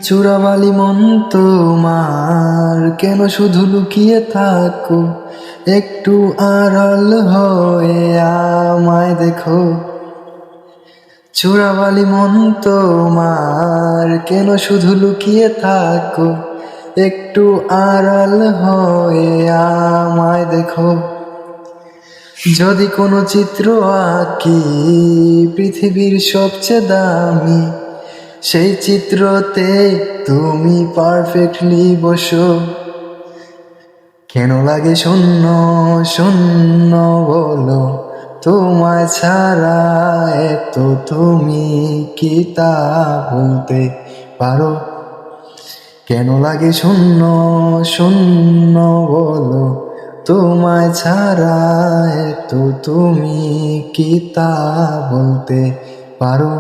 চোরাবালি মন তোমার কেন শুধু লুকিয়ে থাকো, একটু আড়াল হয়ে আমায় দেখো। চোরাবালি মন তোমার কেন শুধু লুকিয়ে থাকো, একটু আড়াল হয়ে আমায় দেখো। যদি কোনো চিত্র আঁকি পৃথিবীর সবচেয়ে দামি, সেই চিত্রতে তুমি পারফেক্টলি বসো। কেন লাগে শূন্য শূন্য বলো, তোমায় ছাড়া এত তুমি কি তা বলতে পারো? কেন লাগে শূন্য শূন্য বলো, তোমায় ছাড়া এত তুমি কি তা বলতে পারো?